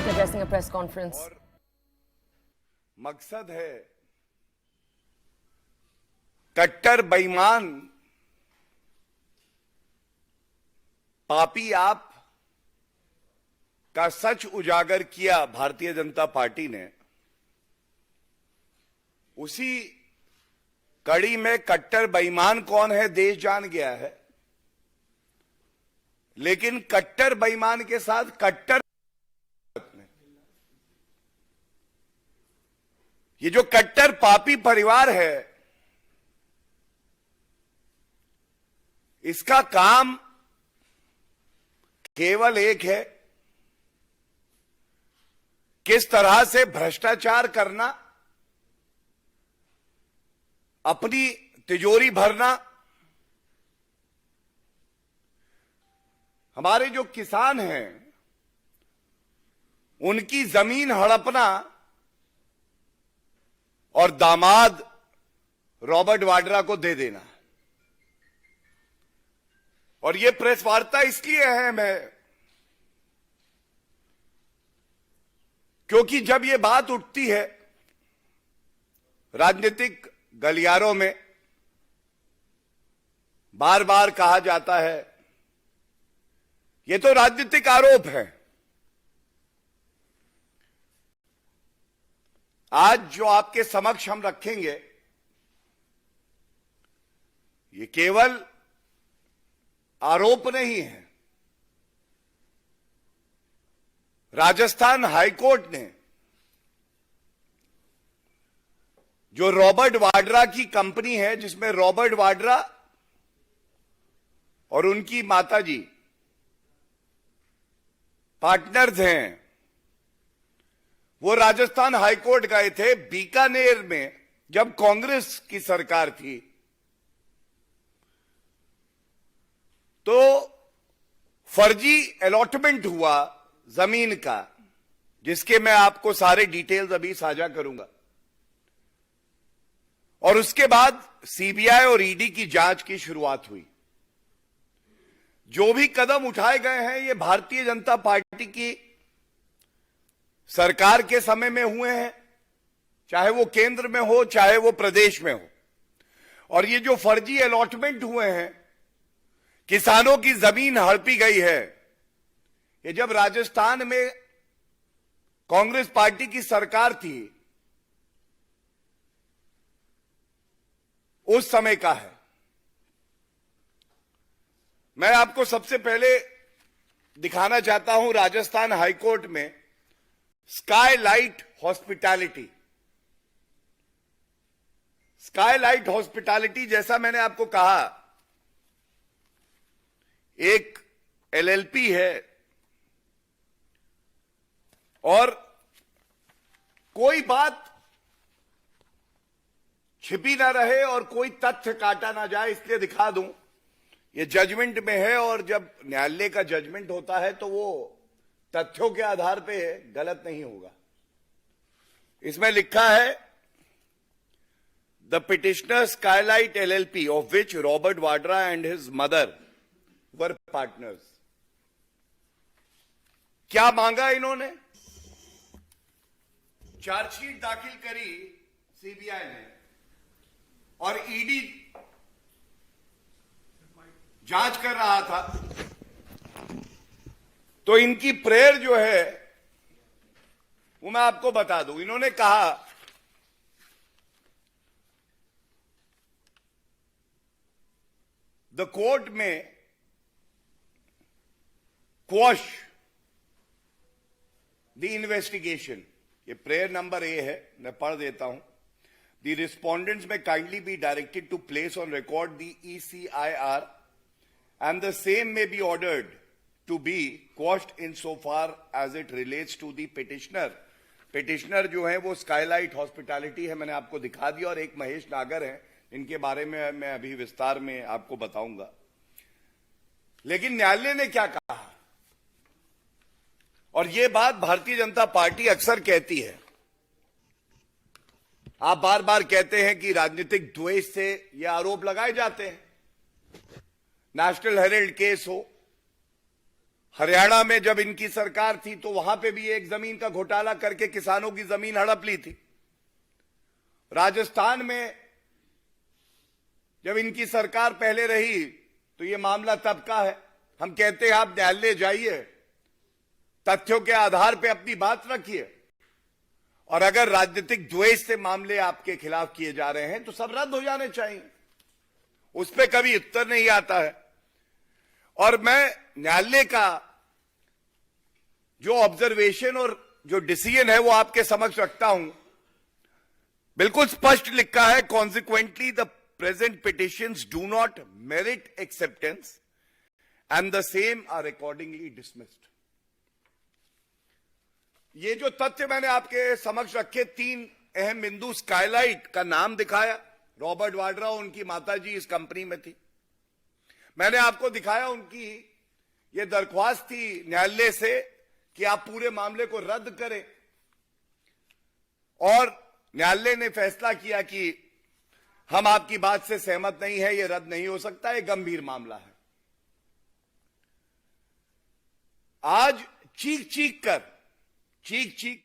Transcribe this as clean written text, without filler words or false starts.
addressing a press conference. और मकसद है कट्टर बेईमान पापी आप का सच उजागर किया भारतीय जनता पार्टी ने। उसी कड़ी में कट्टर बेईमान कौन है देश जान गया है, लेकिन कट्टर बेईमान के साथ कट्टर ये जो कट्टर पापी परिवार है, इसका काम केवल एक है, किस तरह से भ्रष्टाचार करना, अपनी तिजोरी भरना। हमारे जो किसान हैं उनकी जमीन हड़पना और दामाद रॉबर्ट वाड्रा को दे देना। और यह प्रेस वार्ता इसलिए अहम है क्योंकि जब यह बात उठती है राजनीतिक गलियारों में, बार बार कहा जाता है यह तो राजनीतिक आरोप है। आज जो आपके समक्ष हम रखेंगे ये केवल आरोप नहीं है। राजस्थान हाईकोर्ट ने जो रॉबर्ट वाड्रा की कंपनी है, जिसमें रॉबर्ट वाड्रा और उनकी माताजी पार्टनर्स हैं, वो राजस्थान हाईकोर्ट गए थे बीकानेर में जब कांग्रेस की सरकार थी। तो फर्जी अलॉटमेंट हुआ जमीन का, जिसके मैं आपको सारे डिटेल्स अभी साझा करूंगा। और उसके बाद सीबीआई और ईडी की जांच की शुरुआत हुई। जो भी कदम उठाए गए हैं ये भारतीय जनता पार्टी की सरकार के समय में हुए हैं, चाहे वो केंद्र में हो चाहे वो प्रदेश में हो। और ये जो फर्जी अलॉटमेंट हुए हैं, किसानों की जमीन हड़पी गई है, ये जब राजस्थान में कांग्रेस पार्टी की सरकार थी उस समय का है। मैं आपको सबसे पहले दिखाना चाहता हूं राजस्थान हाईकोर्ट में स्काईलाइट हॉस्पिटैलिटी। स्काईलाइट हॉस्पिटैलिटी, जैसा मैंने आपको कहा, एक एलएलपी है और कोई बात छिपी ना रहे और कोई तथ्य काटा ना जाए, इसलिए दिखा दूं। ये जजमेंट में है और जब न्यायालय का जजमेंट होता है तो वो तथ्यों के आधार पे गलत नहीं होगा। इसमें लिखा है the petitioner Skylight LLP of which Robert Vadra and his mother were partners. क्या मांगा इन्होंने? चार्जशीट दाखिल करी सीबीआई ने और ईडी जांच कर रहा था। तो इनकी प्रेयर जो है वो मैं आपको बता दूं। इन्होंने कहा the court may quash the investigation. ये प्रेयर नंबर ए है, मैं पढ़ देता हूं। The respondents may kindly be directed to place on record the ECIR and the same may be ordered to be quashed insofar as it relates to the petitioner। petitioner जो है वो Skylight hospitality है, मैंने आपको दिखा दिया, और एक महेश नागर है, इनके बारे में मैं अभी विस्तार में आपको बताऊंगा। लेकिन न्यायालय ने क्या कहा, और ये बात भारतीय जनता पार्टी अक्सर कहती है। आप बार बार कहते हैं कि राजनीतिक द्वेष से ये आरोप लगाए जाते हैं। नेशनल हेराल्ड केस हो, हरियाणा में जब इनकी सरकार थी तो वहां पे भी एक जमीन का घोटाला करके किसानों की जमीन हड़प ली थी। राजस्थान में जब इनकी सरकार पहले रही तो यह मामला तब का है। हम कहते हैं आप न्यायालय जाइए, तथ्यों के आधार पर अपनी बात रखिए, और अगर राजनीतिक द्वेष से मामले आपके खिलाफ किए जा रहे हैं तो सब रद्द हो जाने चाहिए। उस पर कभी उत्तर नहीं आता है। और मैं न्यायालय का जो ऑब्जर्वेशन और जो डिसीजन है वो आपके समक्ष रखता हूं। बिल्कुल स्पष्ट लिखा है, consequently the present petitions do not merit acceptance and the same are accordingly dismissed. ये जो तथ्य मैंने आपके समक्ष रखे, 3 अहम बिंदु, स्काईलाइट का नाम दिखाया, रॉबर्ट वाड्रा उनकी माताजी इस कंपनी में थी। मैंने आपको दिखाया उनकी ये दरख्वास्त थी न्यायालय से कि आप पूरे मामले को रद्द करें, और न्यायालय ने फैसला किया कि हम आपकी बात से सहमत नहीं है, ये रद्द नहीं हो सकता, ये गंभीर मामला है। आज चीख चीख